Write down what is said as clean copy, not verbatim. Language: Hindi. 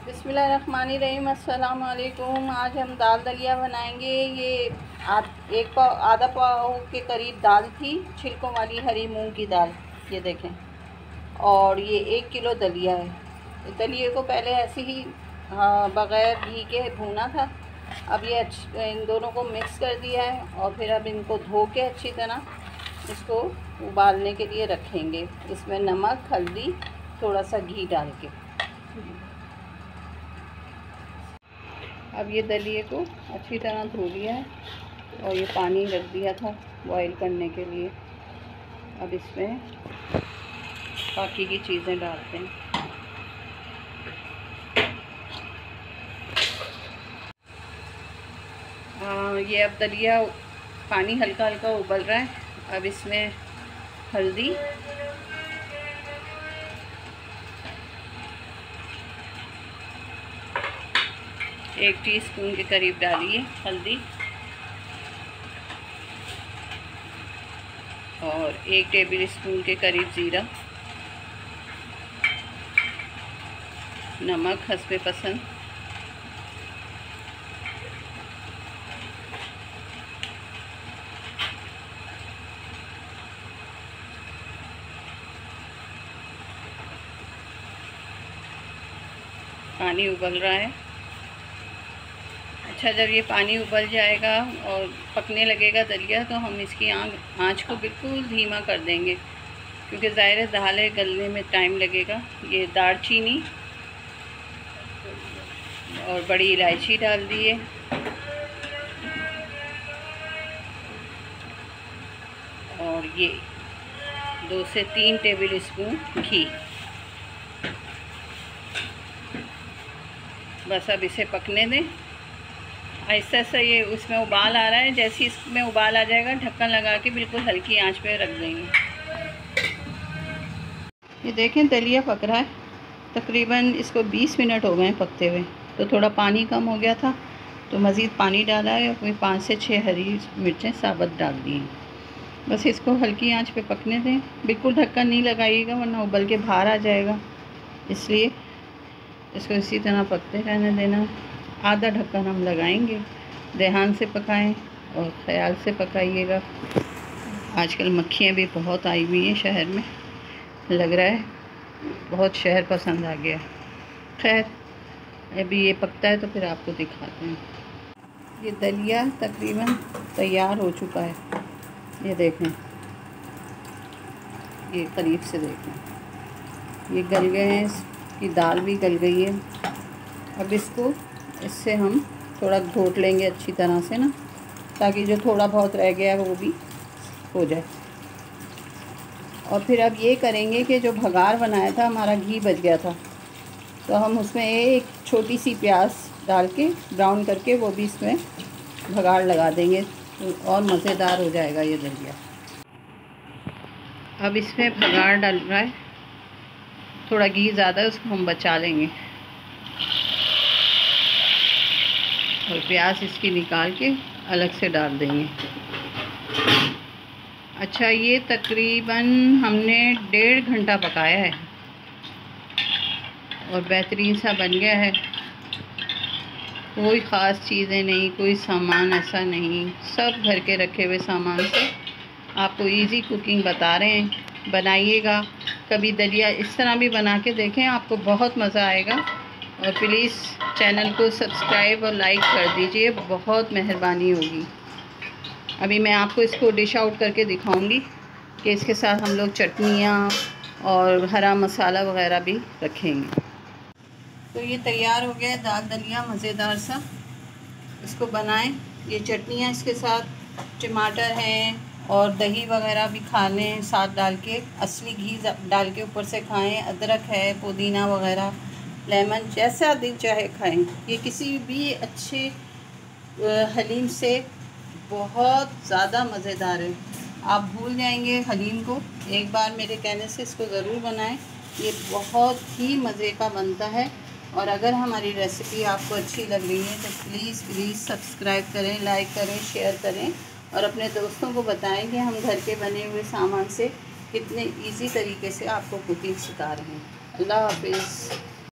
बिस्मिल्लाहिर्रहमानिर्रहीम। अस्सलाम वालेकुम। आज हम दाल दलिया बनाएंगे। ये एक पाव आधा पाव के करीब दाल थी, छिलकों वाली हरी मूंग की दाल, ये देखें। और ये 1 किलो दलिया है। दलिए को पहले ऐसे ही बग़ैर घी के भूना था। अब ये इन दोनों को मिक्स कर दिया है और फिर अब इनको धो के अच्छी तरह इसको उबालने के लिए रखेंगे। इसमें नमक, हल्दी, थोड़ा सा घी डाल के। अब ये दलिए को अच्छी तरह धो लिया है और ये पानी रख दिया था बॉईल करने के लिए। अब इसमें बाकी की चीज़ें डालते हैं। ये अब दलिया पानी हल्का हल्का उबल रहा है। अब इसमें हल्दी, एक टीस्पून के करीब डालिए हल्दी, और 1 टेबल स्पून के करीब ज़ीरा, नमक हस्बे पसंद, पानी उबल रहा है। अच्छा, जब ये पानी उबल जाएगा और पकने लगेगा दलिया, तो हम इसकी आँच को बिल्कुल धीमा कर देंगे, क्योंकि ज़ाहिर दाल है, गलने में टाइम लगेगा। ये दालचीनी और बड़ी इलायची डाल दिए, और ये 2 से 3 टेबल स्पून घी। बस अब इसे पकने दें आहिस्ता आहिस्ता। ये उसमें उबाल आ रहा है, जैसे ही इसमें उबाल आ जाएगा ढक्कन लगा के बिल्कुल हल्की आंच पे रख देंगे। ये देखें दलिया पक रहा है। तकरीबन इसको 20 मिनट हो गए हैं पकते हुए। तो थोड़ा पानी कम हो गया था तो मज़ीद पानी डाला है और फिर 5 से 6 हरी मिर्चें साबुत डाल दी हैं। बस इसको हल्की आंच पे पकने दें। बिल्कुल ढक्कन नहीं लगाइएगा वरना उबल के बाहर आ जाएगा, इसलिए इसको इसी तरह पकते रहने देना। आधा ढक्कन हम लगाएंगे। ध्यान से पकाएं और ख़याल से पकाइएगा। आजकल मक्खियाँ भी बहुत आई हुई हैं शहर में, लग रहा है बहुत शहर पसंद आ गया। खैर, अभी ये पकता है तो फिर आपको दिखाते हैं। ये दलिया तकरीबन तैयार हो चुका है। ये देखें, ये करीब से देखें, ये गल गए हैं, इसकी दाल भी गल गई है। अब इसको इससे हम थोड़ा घोट लेंगे अच्छी तरह से ना, ताकि जो थोड़ा बहुत रह गया है वो भी हो जाए। और फिर अब ये करेंगे कि जो भगार बनाया था, हमारा घी बच गया था, तो हम उसमें एक छोटी सी प्याज डाल के ब्राउन करके वो भी इसमें भगार लगा देंगे, तो और मज़ेदार हो जाएगा ये दलिया। अब इसमें भगार डाल रहा है, थोड़ा घी ज़्यादा है, उसको हम बचा लेंगे और प्याज इसकी निकाल के अलग से डाल देंगे। अच्छा, ये तकरीबन हमने 1.5 घंटा पकाया है और बेहतरीन सा बन गया है। कोई ख़ास चीज़ें नहीं, कोई सामान ऐसा नहीं, सब घर के रखे हुए सामान से आपको इजी कुकिंग बता रहे हैं। बनाइएगा कभी दलिया, इस तरह भी बना के देखें, आपको बहुत मज़ा आएगा। और प्लीज़ चैनल को सब्सक्राइब और लाइक कर दीजिए, बहुत मेहरबानी होगी। अभी मैं आपको इसको डिश आउट करके दिखाऊंगी कि इसके साथ हम लोग चटनियाँ और हरा मसाला वगैरह भी रखेंगे। तो ये तैयार हो गया है दाल दलिया, मज़ेदार सा। इसको बनाएं। ये चटनियाँ इसके साथ टमाटर हैं और दही वगैरह भी खा लें साथ डाल के, असली घी डाल के ऊपर से खाएं। अदरक है, पुदीना वगैरह, लेमन, जैसा दिल चाहे खाएं। ये किसी भी अच्छे हलीम से बहुत ज़्यादा मज़ेदार है। आप भूल जाएंगे हलीम को। एक बार मेरे कहने से इसको ज़रूर बनाएं, ये बहुत ही मज़े का बनता है। और अगर हमारी रेसिपी आपको अच्छी लग रही है तो प्लीज़ सब्सक्राइब करें, लाइक करें, शेयर करें और अपने दोस्तों को बताएं कि हम घर के बने हुए सामान से कितने इजी तरीके से आपको कुकिंग सिखा रहे हैं। अल्लाह हाफिज़।